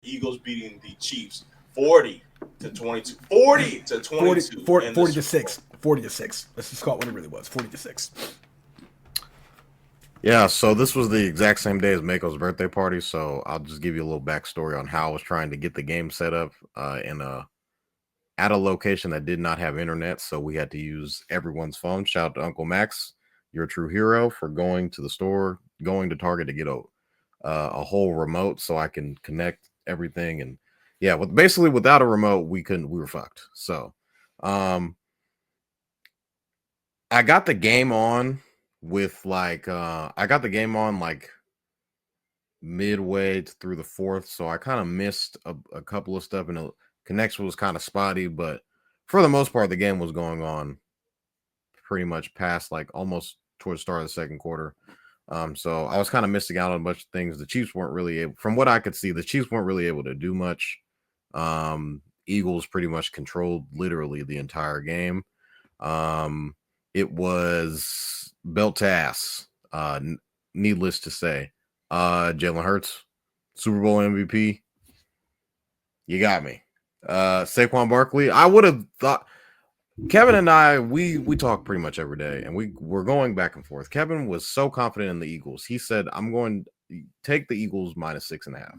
Eagles beating the Chiefs 40-22. 40-22. 40 to 6. 40 to 6. Let's just call it what it really was. 40 to 6. Yeah, so this was the exact same day as Mako's birthday party, so I'll just give you a little backstory on how I was trying to get the game set up at a location that did not have internet, so we had to use everyone's phone. Shout out to Uncle Max, you're a true hero for going to the store, going to Target to get a whole remote so I can connect everything. And yeah, basically without a remote, we were fucked. So I got the game on with like midway through the fourth, so I kind of missed a couple of stuff, and the connection was kind of spotty, but for the most part the game was going on pretty much past like almost towards the start of the second quarter. So I was kind of missing out on a bunch of things. The Chiefs weren't really able, from what I could see, the Chiefs weren't really able to do much. Eagles pretty much controlled literally the entire game. It was belt to ass, needless to say. Jalen Hurts, Super Bowl MVP. You got me. Saquon Barkley. I would have thought Kevin and I, we talk pretty much every day, and we're going back and forth. Kevin was so confident in the Eagles. He said, I'm going to take the Eagles -6.5.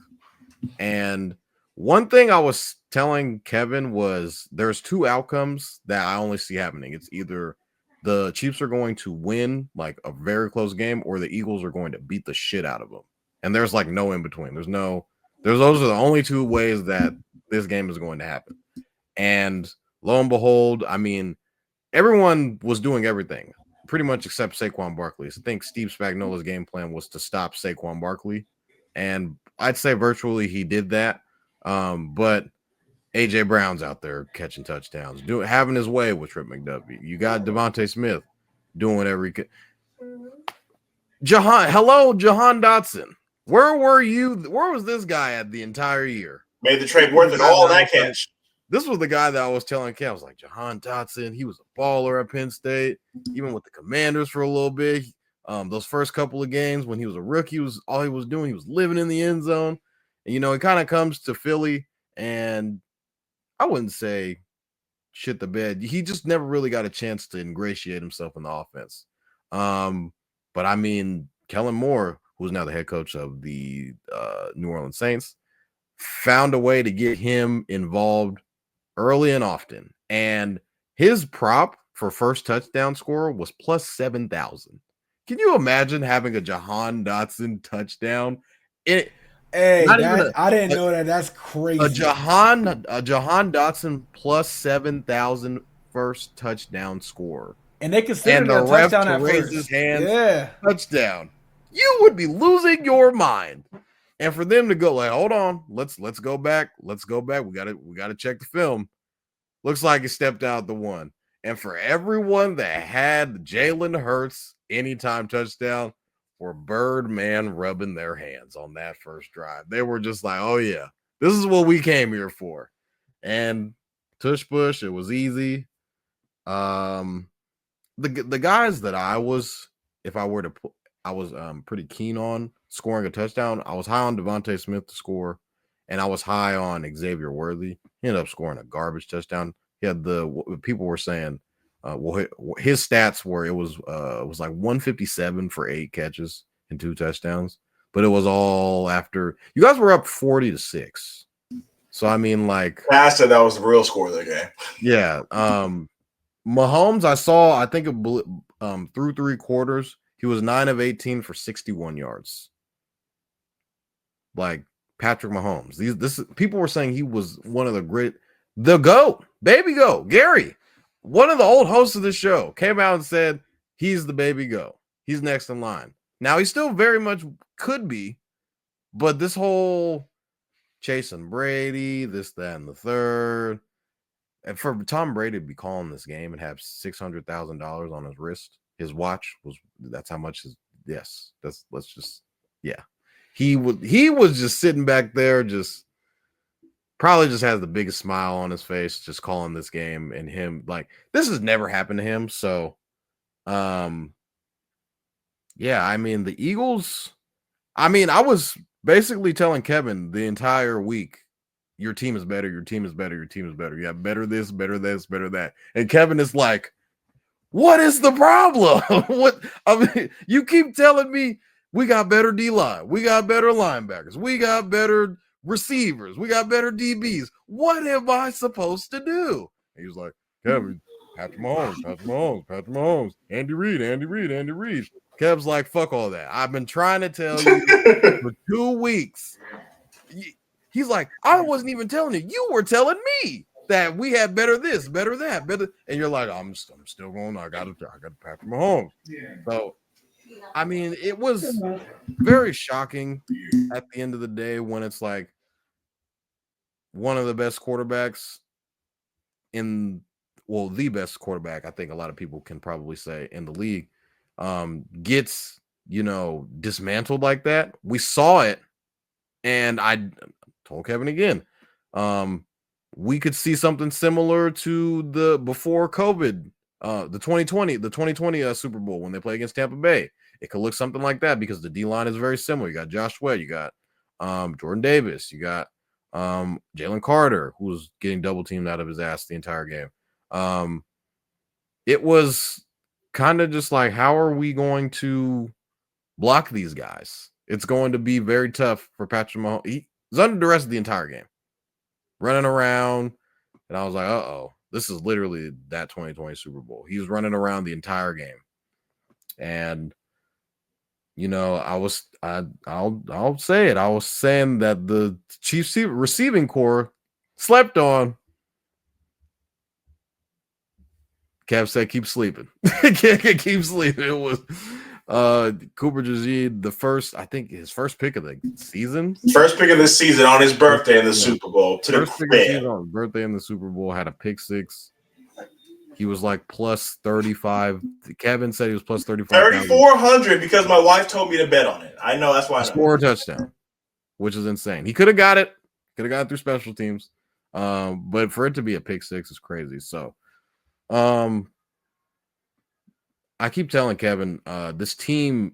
And one thing I was telling Kevin was there's two outcomes that I only see happening. It's either the Chiefs are going to win like a very close game, or the Eagles are going to beat the shit out of them. And there's like no in between. Those are the only two ways that this game is going to happen. And lo and behold, I mean, everyone was doing everything pretty much except Saquon Barkley. I think Steve Spagnuolo's game plan was to stop Saquon Barkley, and I'd say virtually he did that. But AJ Brown's out there catching touchdowns, having his way with Trip McDuffie. You got Devontae Smith doing whatever he could. Jahan Dotson. Where were you? Where was this guy at the entire year? Made the trade worth it all that catch. This was the guy that I was telling Ken. I was like, Jahan Dotson, he was a baller at Penn State, even with the Commanders for a little bit. Those first couple of games when he was a rookie, all he was doing, he was living in the end zone. And, he kind of comes to Philly, and I wouldn't say shit the bed. He just never really got a chance to ingratiate himself in the offense. But I mean, Kellen Moore, who's now the head coach of the New Orleans Saints, found a way to get him involved early and often. And his prop for first touchdown scorer was plus 7,000. Can you imagine having a Jahan Dotson touchdown? I didn't know that. That's crazy. A Jahan Dotson plus 7,000 first touchdown score. And they considered the ref touchdown at raise first. His hands, yeah, touchdown. You would be losing your mind. And for them to go like, hold on, let's go back. Let's go back. We gotta check the film. Looks like he stepped out the one. And for everyone that had Jalen Hurts anytime touchdown, were Birdman rubbing their hands on that first drive. They were just like, oh yeah, this is what we came here for. And tush push, it was easy. The guys that I was pretty keen on scoring a touchdown. I was high on Devontae Smith to score, and I was high on Xavier Worthy. He ended up scoring a garbage touchdown. He had people were saying, his stats were it was like 157 for 8 catches and 2 touchdowns, but it was all after you guys were up 40-6. So I mean, like, I said that was the real score of the game. Yeah. Mahomes, I think through 3 quarters, he was 9 of 18 for 61 yards. Like Patrick Mahomes. People were saying he was one of the GOAT, baby GOAT. Gary, one of the old hosts of the show, came out and said he's the baby GOAT. He's next in line. Now he still very much could be, but this whole chasing Brady, this, that, and the third. And for Tom Brady to be calling this game and have $600,000 on his wrist, his watch that's how much he was just sitting back there, just probably just has the biggest smile on his face, just calling this game, and him like this has never happened to him. So, yeah, I mean the Eagles. I mean, I was basically telling Kevin the entire week, your team is better, your team is better, your team is better. You have better this, better that. And Kevin is like, what is the problem? What I mean, you keep telling me we got better D-line, we got better linebackers, we got better receivers, we got better DBs. What am I supposed to do? And he was like, Kevin, Patrick Mahomes, Andy Reid. Kev's like, fuck all that. I've been trying to tell you for 2 weeks. He's like, I wasn't even telling you. You were telling me that we had better this, better that, better. And you're like, I'm still going. I got Patrick Mahomes. Yeah. So, I mean, it was very shocking at the end of the day when it's like one of the best quarterbacks the best quarterback, I think a lot of people can probably say in the league, gets, dismantled like that. We saw it. And I told Kevin again, we could see something similar to the before COVID, the 2020 Super Bowl when they play against Tampa Bay. It could look something like that because the D line is very similar. You got Josh Sweat, you got Jordan Davis, you got Jalen Carter, who was getting double teamed out of his ass the entire game. It was kind of just like, how are we going to block these guys? It's going to be very tough for Patrick Mahomes. He was under duress the entire game, running around. And I was like, uh-oh, this is literally that 2020 Super Bowl. He was running around the entire game. And, I'll say it. I was saying that the Chiefs receiving core slept on. Kev said, keep sleeping. Keep sleeping. It was Cooper Jazid, his first pick of the season. First pick of the season on his birthday in the Super Bowl. First pick of the season on his birthday in the Super Bowl, had a pick six. He was like plus 35. Kevin said he was plus 35. 3,400 because my wife told me to bet on it. I know, that's why I score a touchdown, which is insane. He could have got it. Could have got it through special teams. But for it to be a pick six is crazy. So I keep telling Kevin, this team,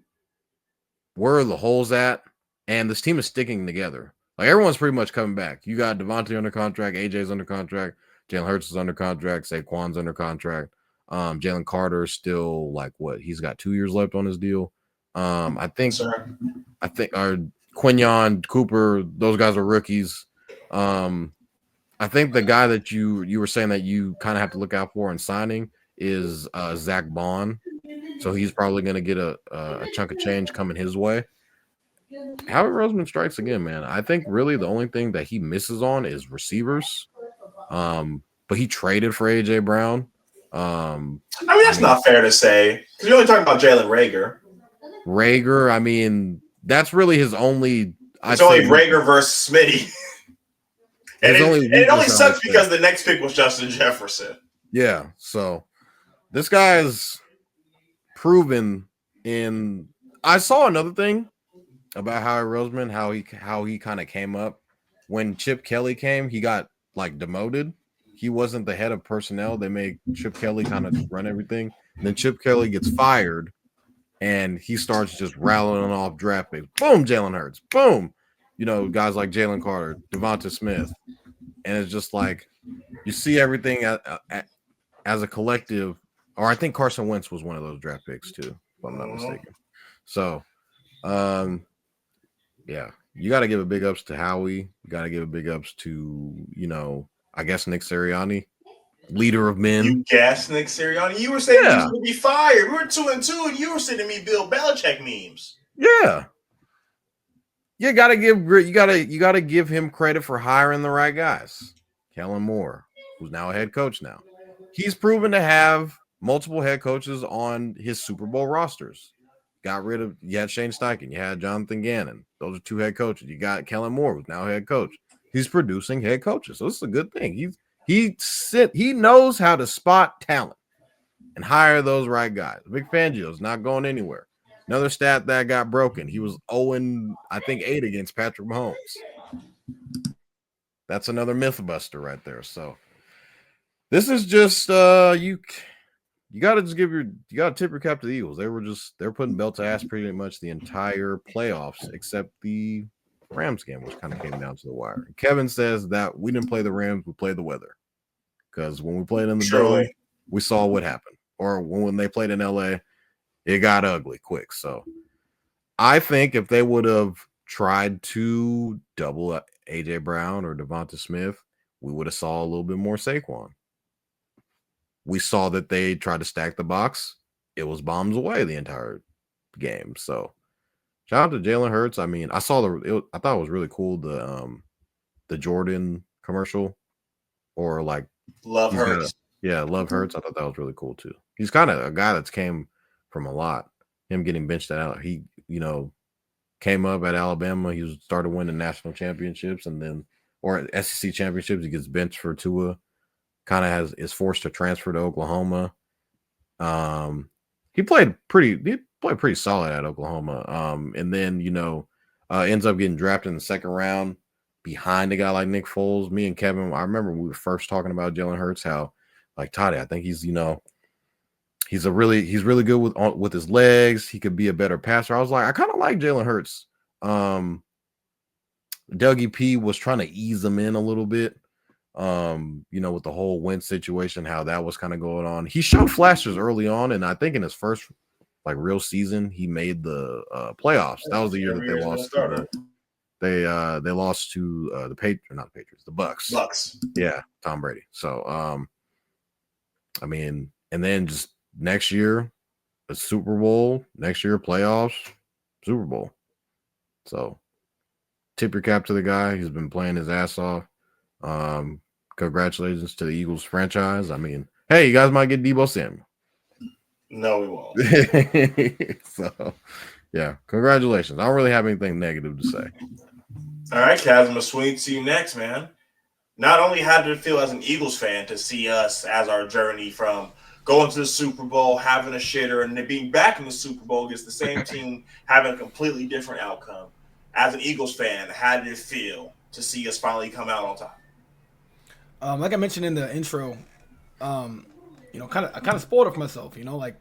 where are the holes at? And this team is sticking together. Like, everyone's pretty much coming back. You got Devontae under contract, AJ's under contract, Jalen Hurts is under contract, Saquon's under contract. Jalen Carter is still he's got 2 years left on his deal. I think Quinyon, Cooper, those guys are rookies. I think the guy that you were saying that you kind of have to look out for in signing is Zach Bond. So he's probably going to get a chunk of change coming his way. Howie Roseman strikes again, man. I think really the only thing that he misses on is receivers. But he traded for AJ Brown. That's not fair to say because you're only talking about Jalen Reagor. I mean, that's really his only. It's only Reagor versus Smitty. And it only sucks because the next pick was Justin Jefferson. Yeah, so this guy's proven in. I saw another thing about Howie Roseman, how he kind of came up when Chip Kelly came. He got demoted. He wasn't the head of personnel. They made Chip Kelly kind of run everything. And then Chip Kelly gets fired, and he starts just rattling off draft picks. Boom, Jalen Hurts. Boom, guys like Jalen Carter, Devonta Smith. And it's just like you see everything as a collective. Or I think Carson Wentz was one of those draft picks too, if I'm not mistaken. So, yeah, you got to give a big ups to Howie. You got to give a big ups to, I guess Nick Sirianni, leader of men. You guessed Nick Sirianni. You were saying he was going to be fired. We were 2-2, and you were sending me Bill Belichick memes. Yeah. You gotta give him credit for hiring the right guys. Kellen Moore, who's now a head coach now. He's proven to have multiple head coaches on his Super Bowl rosters. You had Shane Steichen, you had Jonathan Gannon. Those are 2 head coaches. You got Kellen Moore, who's now head coach. He's producing head coaches. So this is a good thing. He knows how to spot talent and hire those right guys. Vic Fangio's not going anywhere. Another stat that got broken. He was 0-8 against Patrick Mahomes. That's another myth buster right there. So this is just you gotta tip your cap to the Eagles. They're putting belt to ass pretty much the entire playoffs, except the Rams game, which kind of came down to the wire. Kevin says that we didn't play the Rams, we played the weather. Because when we played in the dome, we saw what happened. Or when they played in LA, it got ugly quick. So I think if they would have tried to double AJ Brown or Devonta Smith, we would have saw a little bit more Saquon. We saw that they tried to stack the box. It was bombs away the entire game. So shout out to Jalen Hurts. I mean, I thought it was really cool the Jordan commercial, or like Love Hurts. Love Hurts. I thought that was really cool too. He's kind of a guy that's came from a lot. Him getting benched out, he came up at Alabama. He started winning national championships, and then or SEC championships. He gets benched for Tua. Kind of is forced to transfer to Oklahoma. He played pretty solid at Oklahoma. And then ends up getting drafted in the second round behind a guy like Nick Foles. Me and Kevin, I remember we were first talking about Jalen Hurts, how like Toddy, I think he's really good with his legs. He could be a better passer. I was like, I kind of like Jalen Hurts. Dougie P was trying to ease him in a little bit. With the whole Wentz situation, how that was kind of going on. He showed flashes early on, and I think in his first like real season, he made the playoffs. That was the year that they lost. They lost to the Patriots, the Bucks. Yeah, Tom Brady. So, I mean, and then just next year, a Super Bowl. Next year, playoffs, Super Bowl. So, tip your cap to the guy. He's been playing his ass off. Congratulations to the Eagles franchise. I mean, hey, you guys might get Deebo Samuel. No, we won't. So, yeah, congratulations. I don't really have anything negative to say. All right, Kaz, I'm going to swing to you next, man. Not only how did it feel as an Eagles fan to see us as our journey from going to the Super Bowl, having a shitter, and then being back in the Super Bowl against the same team, having a completely different outcome. As an Eagles fan, how did it feel to see us finally come out on top? Like I mentioned in the intro, I kind of spoiled it for myself. Like,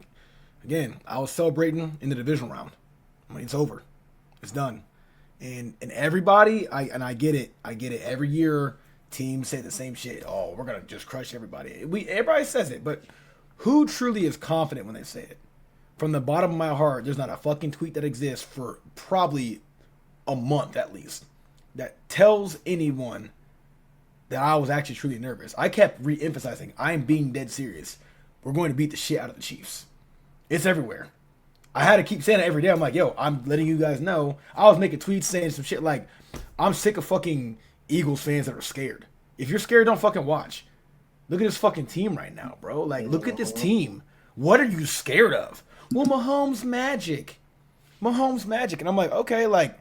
again, I was celebrating in the divisional round. I mean, it's over, it's done, and everybody, I get it. Every year, teams say the same shit. Oh, we're gonna just crush everybody. Everybody says it, but who truly is confident when they say it? From the bottom of my heart, there's not a fucking tweet that exists for probably a month at least that tells anyone that I was actually truly nervous. I kept re-emphasizing, I'm being dead serious. We're going to beat the shit out of the Chiefs. It's everywhere. I had to keep saying it every day. I'm like, yo, I'm letting you guys know. I was making tweets saying some shit like, I'm sick of fucking Eagles fans that are scared. If you're scared, don't fucking watch. Look at this fucking team right now, bro. Like, look at this team. What are you scared of? Well, Mahomes magic. And I'm like, okay, like,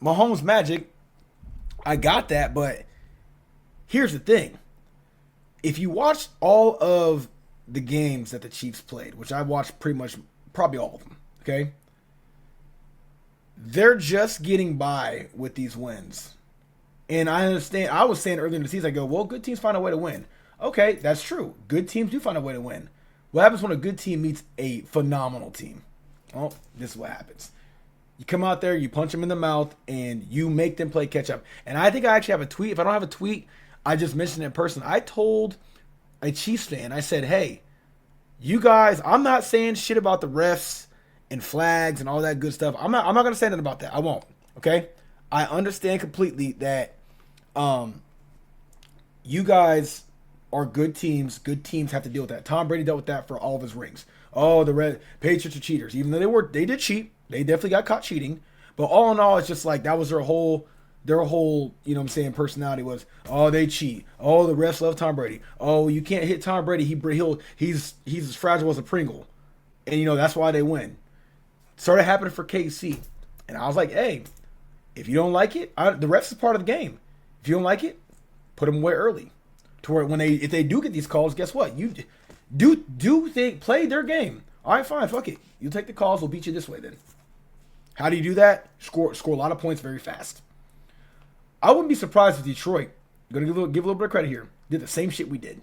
Mahomes magic, I got that, but here's the thing. If you watch all of the games that the Chiefs played, which I watched probably all of them, okay? They're just getting by with these wins. And I understand, I was saying earlier in the season, I go, well, good teams find a way to win. Okay, that's true. Good teams do find a way to win. What happens when a good team meets a phenomenal team? Well, this is what happens. You come out there, you punch them in the mouth, and you make them play catch up. And I think I actually have a tweet. If I don't have a tweet, I just mentioned it in person. I told a Chiefs fan, I said, hey, you guys, I'm not saying shit about the refs and flags and all that good stuff. I'm not going to say nothing about that. I won't. Okay? I understand completely that you guys are good teams. Good teams have to deal with that. Tom Brady dealt with that for all of his rings. Oh, the Patriots are cheaters. Even though they did cheat. They definitely got caught cheating. But all in all, it's just like that was their whole, personality was, oh, they cheat. Oh, the refs love Tom Brady. Oh, you can't hit Tom Brady. He's as fragile as a Pringle. And, that's why they win. Started happening for KC. And I was like, hey, if you don't like it, the refs is part of the game. If you don't like it, put them away early. To where if they do get these calls, guess what? You play their game. All right, fine, fuck it. You take the calls, we'll beat you this way then. How do you do that? Score a lot of points very fast. I wouldn't be surprised if Detroit, I'm going to give a little bit of credit here, did the same shit we did.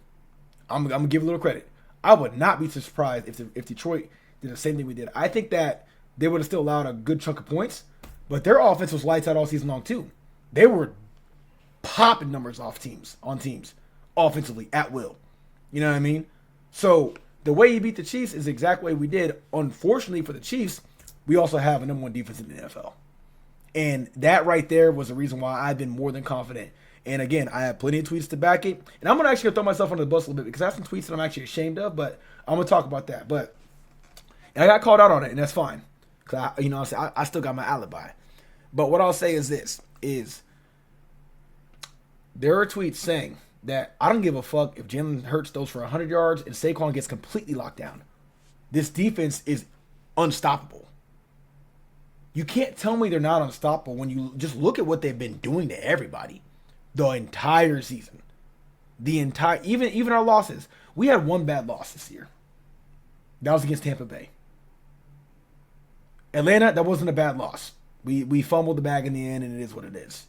I'm going to give a little credit. I would not be surprised if Detroit did the same thing we did. I think that they would have still allowed a good chunk of points, But their offense was lights out all season long too. They were popping numbers on teams offensively at will. You know what I mean? So the way you beat the Chiefs is the exact way we did. Unfortunately for the Chiefs, we also have a number one defense in the NFL. And that right there was the reason why I've been more than confident. And again, I have plenty of tweets to back it. And I'm going to actually throw myself under the bus a little bit because I have some tweets that I'm actually ashamed of, but I'm going to talk about that. But I got called out on it, and that's fine. Because, I still got my alibi. But what I'll say is this, is there are tweets saying that I don't give a fuck if Jalen Hurts throws for 100 yards and Saquon gets completely locked down. This defense is unstoppable. You can't tell me they're not unstoppable when you just look at what they've been doing to everybody the entire season. Even our losses. We had one bad loss this year. That was against Tampa Bay. Atlanta, that wasn't a bad loss. We fumbled the bag in the end, and it is what it is.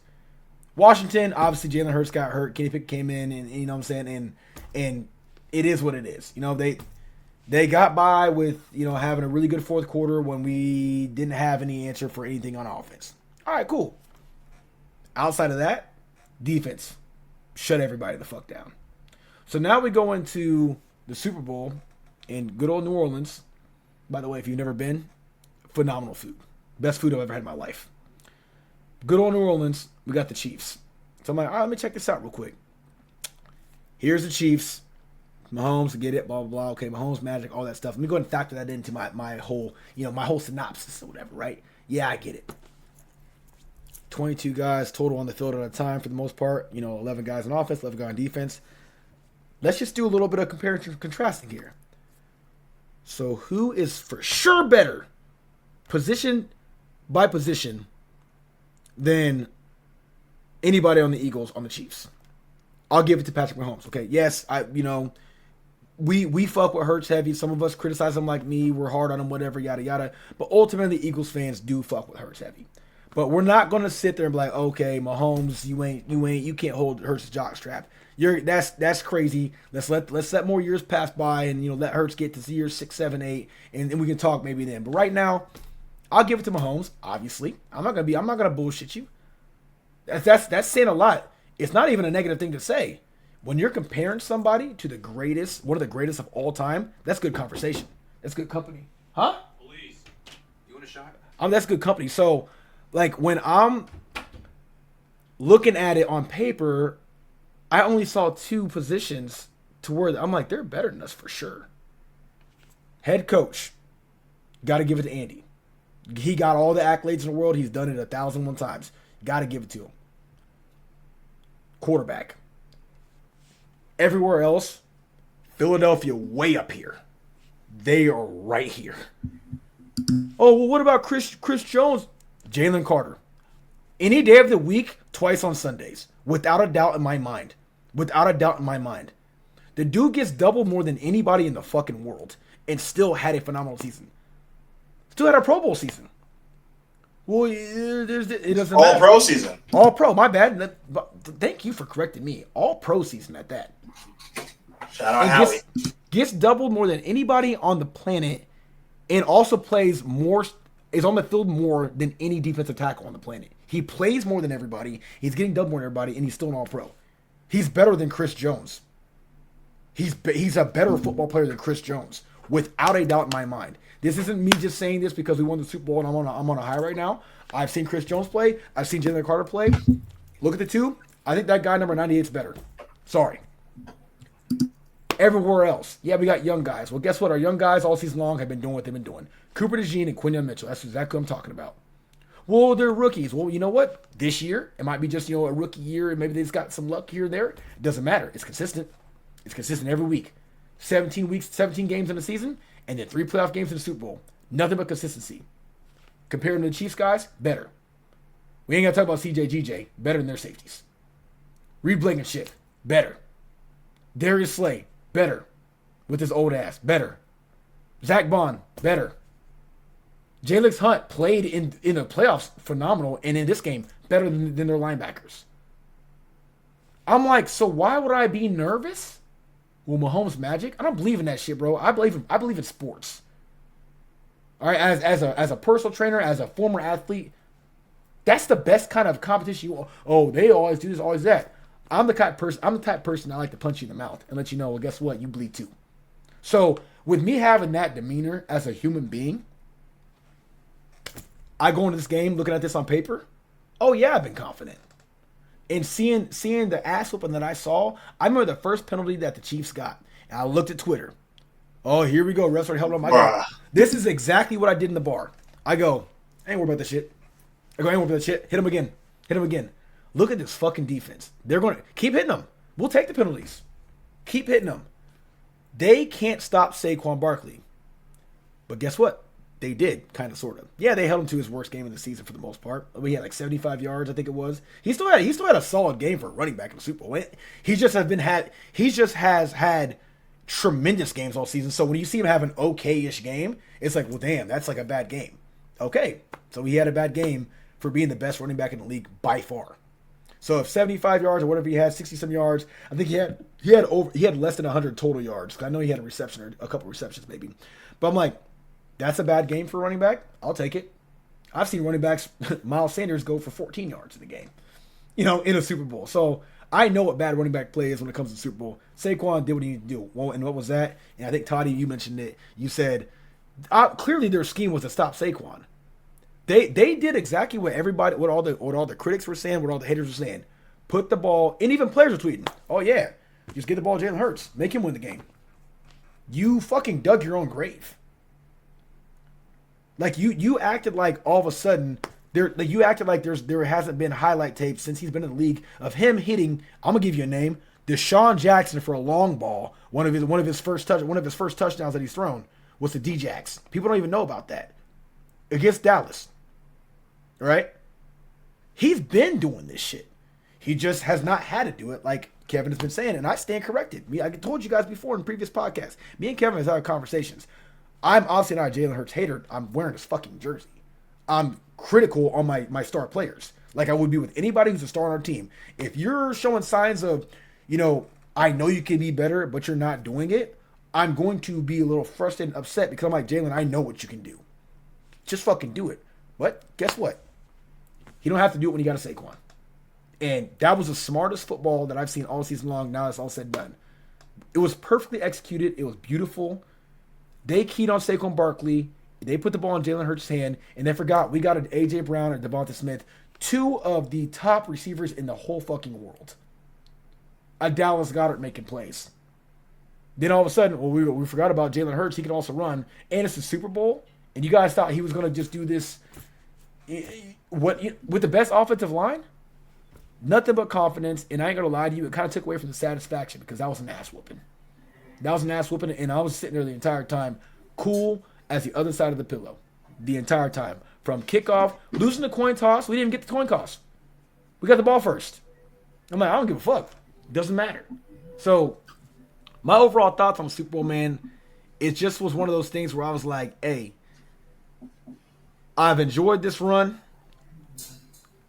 Washington, obviously Jalen Hurts got hurt. Kenny Pickett came in, and you know what I'm saying, and it is what it is. You know, they got by with, you know, having a really good fourth quarter when we didn't have any answer for anything on offense. All right, cool. Outside of that, defense shut everybody the fuck down. So now we go into the Super Bowl in good old New Orleans. By the way, if you've never been, phenomenal food. Best food I've ever had in my life. Good old New Orleans, we got the Chiefs. So I'm like, all right, let me check this out real quick. Here's the Chiefs. Mahomes, get it, blah, blah, blah. Okay, Mahomes, magic, all that stuff. Let me go ahead and factor that into my whole, my whole synopsis or whatever, right? Yeah, I get it. 22 guys total on the field at a time for the most part. 11 guys on offense, 11 guys on defense. Let's just do a little bit of comparison and contrasting here. So who is for sure better, position by position, than anybody on the Eagles on the Chiefs? I'll give it to Patrick Mahomes. Okay, yes, we fuck with Hurts heavy. Some of us criticize him like me. We're hard on him, whatever, yada, yada. But ultimately, Eagles fans do fuck with Hurts heavy. But we're not going to sit there and be like, okay, Mahomes, you can't hold Hurts' jockstrap. That's crazy. Let's let more years pass by and, let Hurts get to years 6, 7, 8, and we can talk maybe then. But right now, I'll give it to Mahomes, obviously. I'm not gonna bullshit you. That's saying a lot. It's not even a negative thing to say. When you're comparing somebody to one of the greatest of all time, that's good conversation. That's good company. Huh? Please. You want a shot? That's good company. So, like, when I'm looking at it on paper, I only saw two positions to where I'm like, they're better than us for sure. Head coach, got to give it to Andy. He got all the accolades in the world. He's done it 1,001 times. Got to give it to him. Quarterback. Everywhere else, Philadelphia way up here. They are right here. Oh, well, what about Chris Jones? Jalen Carter. Any day of the week, twice on Sundays. Without a doubt in my mind. Without a doubt in my mind. The dude gets doubled more than anybody in the fucking world and still had a phenomenal season. Still had a Pro Bowl season. Well, it doesn't matter. All pro season. All pro, my bad. Thank you for correcting me. All pro season at that. Shout out Howie. Gets doubled more than anybody on the planet and also plays more, is on the field more than any defensive tackle on the planet. He plays more than everybody. He's getting doubled more than everybody, and he's still an all pro. He's better than Chris Jones. He's a better football player than Chris Jones, without a doubt in my mind. This isn't me just saying this because we won the Super Bowl and I'm on a high right now. I've seen Chris Jones play. I've seen Jalen Carter play. Look at the two. I think that guy number 98 is better. Sorry. Everywhere else, yeah, we got young guys. Well, guess what? Our young guys all season long have been doing what they've been doing. Cooper DeJean and Quinyon Mitchell. That's exactly what I'm talking about. Well, they're rookies. Well, you know what? This year, it might be just, a rookie year, and maybe they just got some luck here and there. It doesn't matter. It's consistent. It's consistent every week. 17 weeks, 17 games in the season, and then 3 playoff games in the Super Bowl. Nothing but consistency. Compared to the Chiefs guys, better. We ain't got to talk about CJ, better than their safeties. Reed Blankenship, better. Darius Slay, better. With his old ass, better. Zach Bond, better. Jalix Hunt played in the playoffs phenomenal, and in this game, better than their linebackers. I'm like, so why would I be nervous? Well, Mahomes magic? I don't believe in that shit, bro. I believe in sports. All right, as a personal trainer, as a former athlete, That's the best kind of competition. They always do this, always that. I'm the type of person I like to punch you in the mouth and let you know, well, guess what? You bleed too. So with me having that demeanor as a human being, I go into this game looking at this on paper. Oh yeah, I've been confident. And seeing the ass whooping that I saw, I remember the first penalty that the Chiefs got. And I looked at Twitter. Oh, here we go. Refs are helping them. I go, this is exactly what I did in the bar. I go, I ain't worried about this shit. I ain't worried about that shit. Hit him again. Hit him again. Look at this fucking defense. They're going to keep hitting them. We'll take the penalties. Keep hitting them. They can't stop Saquon Barkley. But guess what? They did, kind of, sort of. Yeah, they held him to his worst game of the season for the most part. He had like 75 yards, I think it was. He still had a solid game for a running back in the Super Bowl. He just has had tremendous games all season. So when you see him have an okay-ish game, it's like, well, damn, that's like a bad game. Okay, so he had a bad game for being the best running back in the league by far. So if 75 yards or whatever he had, 60-some yards, I think he had less than 100 total yards. I know he had a reception or a couple receptions maybe. But I'm like, that's a bad game for a running back. I'll take it. I've seen running backs, Miles Sanders, go for 14 yards in the game, in a Super Bowl. So I know what bad running back play is when it comes to the Super Bowl. Saquon did what he needed to do. Well, and what was that? And I think, Toddy, you mentioned it. You said, clearly their scheme was to stop Saquon. They did exactly what everybody, what all the critics were saying, what all the haters were saying. Put the ball, and even players were tweeting, oh yeah, just get the ball to Jalen Hurts. Make him win the game. You fucking dug your own grave. Like you acted like all of a sudden there hasn't been highlight tape since he's been in the league of him hitting. I'm gonna give you a name, Deshaun Jackson, for a long ball. One of his first touchdowns that he's thrown was to D-Jax. People don't even know about that against Dallas, right? He's been doing this shit. He just has not had to do it, like Kevin has been saying, and I stand corrected. I told you guys before in previous podcasts. Me and Kevin has had conversations. I'm obviously not a Jalen Hurts hater. I'm wearing his fucking jersey. I'm critical on my star players, like I would be with anybody who's a star on our team. If you're showing signs of, I know you can be better, but you're not doing it, I'm going to be a little frustrated and upset because I'm like, Jalen, I know what you can do. Just fucking do it. But guess what? You don't have to do it when you got a Saquon. And that was the smartest football that I've seen all season long. Now it's all said and done. It was perfectly executed. It was beautiful. They keyed on Saquon Barkley. They put the ball in Jalen Hurts' hand, and they forgot we got an A.J. Brown and Devonta Smith, two of the top receivers in the whole fucking world. A Dallas Goedert making plays. Then all of a sudden, we forgot about Jalen Hurts. He can also run, and it's the Super Bowl, and you guys thought he was going to just do this with the best offensive line? Nothing but confidence, and I ain't going to lie to you, it kind of took away from the satisfaction because that was an ass whooping. That was an ass whooping, and I was sitting there the entire time, cool as the other side of the pillow, the entire time. From kickoff, losing the coin toss, we didn't even get the coin toss. We got the ball first. I'm like, I don't give a fuck. Doesn't matter. So, my overall thoughts on the Super Bowl, man, it just was one of those things where I was like, hey, I've enjoyed this run.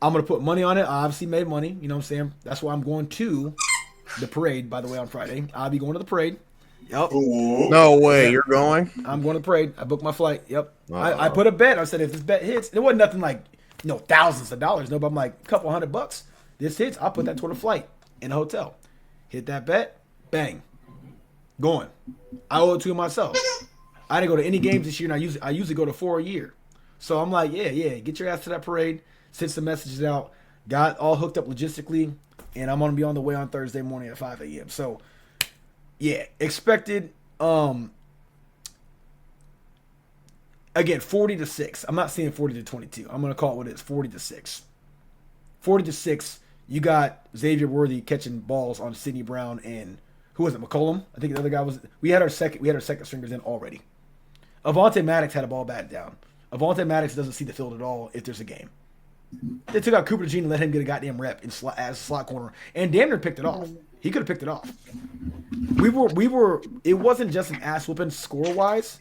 I'm going to put money on it. I obviously made money. You know what I'm saying? That's why I'm going to the parade, by the way, on Friday. I'll be going to the parade. Yep. No way, you're going? I'm going to parade. I booked my flight. Yep. I put a bet. I said if this bet hits, it wasn't nothing like thousands of dollars. No, but I'm like a couple $100. This hits, I'll put that toward a flight in a hotel. Hit that bet, bang, going. I owe it to myself. I didn't go to any games this year, and I usually go to 4 a year. So I'm like, yeah, get your ass to that parade. Send some messages out. Got all hooked up logistically, and I'm gonna be on the way on Thursday morning at 5 a.m. So. Yeah, expected. Again, 40-6. I'm not saying 40-22. I'm gonna call it what it is. 40-6. 40-6. You got Xavier Worthy catching balls on Sidney Brown and who was it? McCollum. I think the other guy was. We had our second stringers in already. Avonte Maddox had a ball batted down. Avonte Maddox doesn't see the field at all if there's a game. They took out Cooper DeJean and let him get a goddamn rep as a slot corner, and damn near picked it off. He could have picked it off. We were. It wasn't just an ass whooping score wise.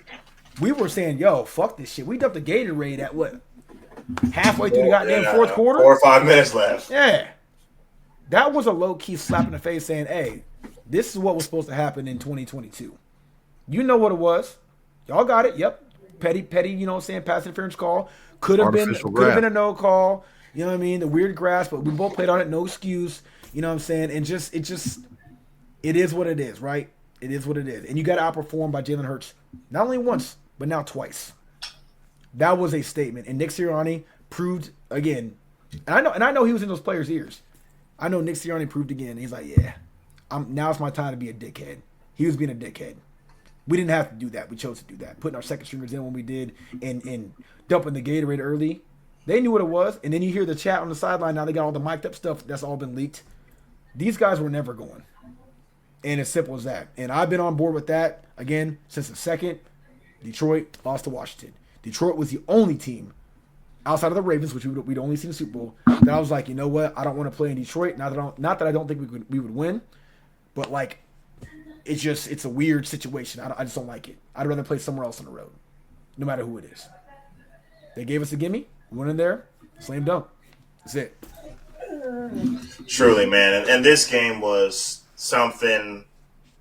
We were saying, "Yo, fuck this shit." We dumped the Gatorade at what? Halfway through the goddamn fourth quarter. 4 or 5 minutes left. Yeah, that was a low key slap in the face, saying, "Hey, this is what was supposed to happen in 2022." You know what it was. Y'all got it. Yep. Petty. You know what I'm saying? Pass interference call. Could have been a no call. You know what I mean? The weird grass, but we both played on it, no excuse. You know what I'm saying? And it is what it is, right? It is what it is. And you got outperformed by Jalen Hurts, not only once, but now twice. That was a statement. And Nick Sirianni proved again. And I know he was in those players' ears. I know Nick Sirianni proved again. He's like, yeah, now it's my time to be a dickhead. He was being a dickhead. We didn't have to do that. We chose to do that. Putting our second stringers in when we did and dumping the Gatorade early. They knew what it was. And then you hear the chat on the sideline. Now they got all the mic'd up stuff that's all been leaked. These guys were never going. And as simple as that. And I've been on board with that, again, since the second. Detroit lost to Washington. Detroit was the only team outside of the Ravens, which we'd only seen the Super Bowl, that I was like, you know what? I don't want to play in Detroit. Not that I don't think we would win, but like, it's a weird situation. I just don't like it. I'd rather play somewhere else on the road, no matter who it is. They gave us a gimme. We went in there, slam dunk. That's it. Truly, man. And this game was something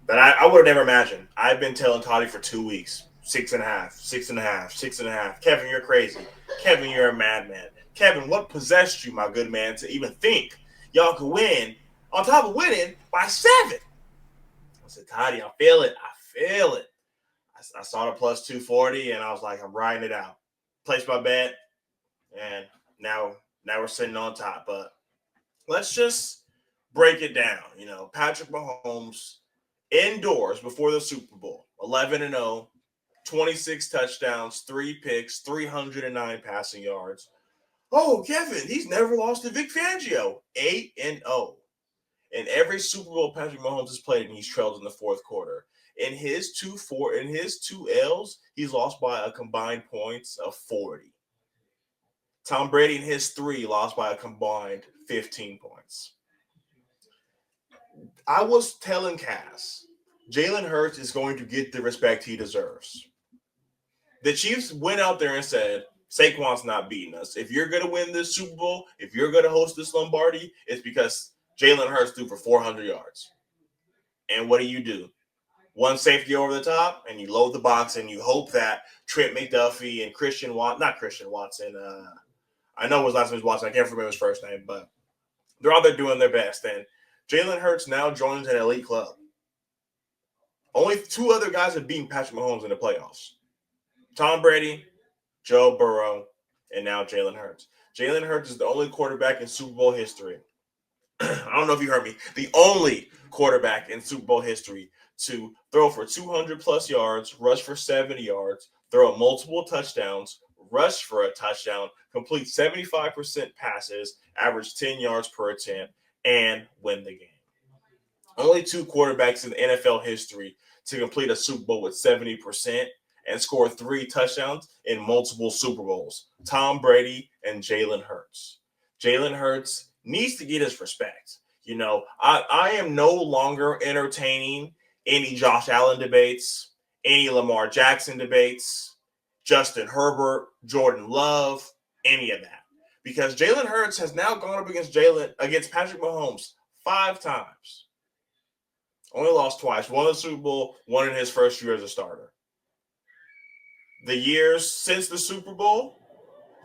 that I would have never imagined. I've been telling Toddy for 2 weeks. 6.5, 6.5, 6.5. Kevin, you're crazy. Kevin, you're a madman. Kevin, what possessed you, my good man, to even think y'all could win on top of winning by 7? I said, Toddy, I feel it. I saw the plus 240, and I was like, I'm riding it out. Placed my bet, and now we're sitting on top. But let's just break it down. You know, Patrick Mahomes indoors before the Super Bowl, 11-0. 26 touchdowns, 3 picks, 309 passing yards. Oh, Kevin, he's never lost to Vic Fangio. 8-0. In every Super Bowl Patrick Mahomes has played, and he's trailed in the fourth quarter. In his two L's, he's lost by a combined points of 40. Tom Brady in his 3 lost by a combined 15 points. I was telling Cass, Jalen Hurts is going to get the respect he deserves. The Chiefs went out there and said, Saquon's not beating us. If you're going to win this Super Bowl, if you're going to host this Lombardi, it's because Jalen Hurts threw for 400 yards. And what do? One safety over the top, and you load the box, and you hope that Trent McDuffie and not Christian Watson, I know his last name is Watson. I can't remember his first name, but they're out there doing their best. And Jalen Hurts now joins an elite club. Only 2 other guys have beaten Patrick Mahomes in the playoffs. Tom Brady, Joe Burrow, and now Jalen Hurts. Jalen Hurts is the only quarterback in Super Bowl history. I don't know if you heard me. The only quarterback in Super Bowl history to throw for 200-plus yards, rush for 70 yards, throw multiple touchdowns, rush for a touchdown, complete 75% passes, average 10 yards per attempt, and win the game. Only 2 quarterbacks in NFL history to complete a Super Bowl with 70% and score 3 touchdowns in multiple Super Bowls. Tom Brady and Jalen Hurts. Jalen Hurts needs to get his respect. You know, I am no longer entertaining any Josh Allen debates, any Lamar Jackson debates, Justin Herbert, Jordan Love, any of that. Because Jalen Hurts has now gone up against Patrick Mahomes 5 times. Only lost twice. Won the Super Bowl, one in his first year as a starter. The years since the Super Bowl,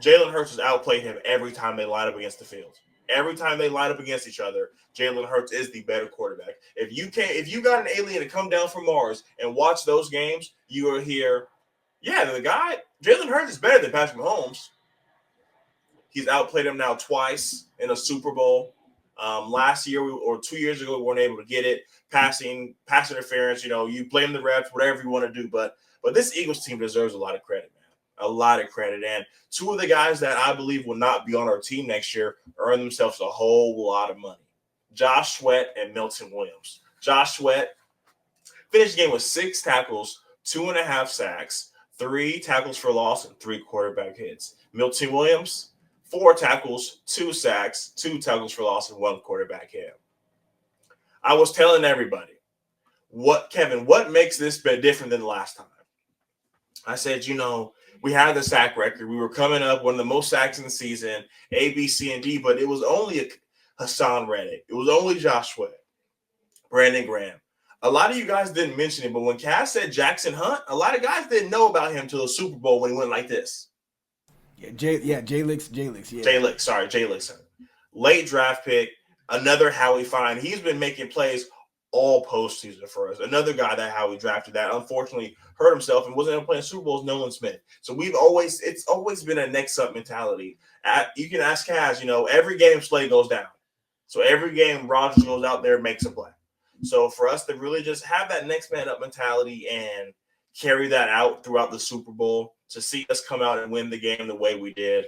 Jalen Hurts has outplayed him every time they line up against the field. Every time they line up against each other, Jalen Hurts is the better quarterback. If you got an alien to come down from Mars and watch those games, you will hear, yeah, Jalen Hurts is better than Patrick Mahomes. He's outplayed him now twice in a Super Bowl. Last year or 2 years ago, we weren't able to get it. Pass interference, you blame the refs, whatever you want to do. But this Eagles team deserves a lot of credit, man. A lot of credit. And 2 of the guys that I believe will not be on our team next year earn themselves a whole lot of money. Josh Sweat and Milton Williams. Josh Sweat finished the game with 6 tackles, 2.5 sacks, 3 tackles for loss, and 3 quarterback hits. Milton Williams, 4 tackles, 2 sacks, 2 tackles for loss, and 1 quarterback hit. I was telling everybody, Kevin, what makes this bit different than the last time? I said, we had the sack record. We were coming up one of the most sacks in the season, A, B, C, and D, but it was only Hassan Reddick. It was only Josh Sweat, Brandon Graham. A lot of you guys didn't mention it, but when Cass said Jackson Hunt, a lot of guys didn't know about him until the Super Bowl when he went like this. Jay Licks, yeah. Jay Lixon. Late draft pick, another Howie Fine. He's been making plays all postseason for us. Another guy that Howie drafted that unfortunately hurt himself and wasn't able to play in Super Bowls, Nolan Smith. So it's always been a next up mentality. You can ask Kaz, every game Slay goes down. So every game Rodgers goes out there and makes a play. So for us to really just have that next man up mentality and carry that out throughout the Super Bowl, to see us come out and win the game the way we did,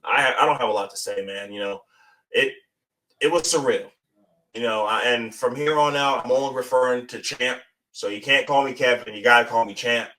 I don't have a lot to say, man. It was surreal. And from here on out, I'm only referring to Champ. So you can't call me Kevin. You got to call me Champ.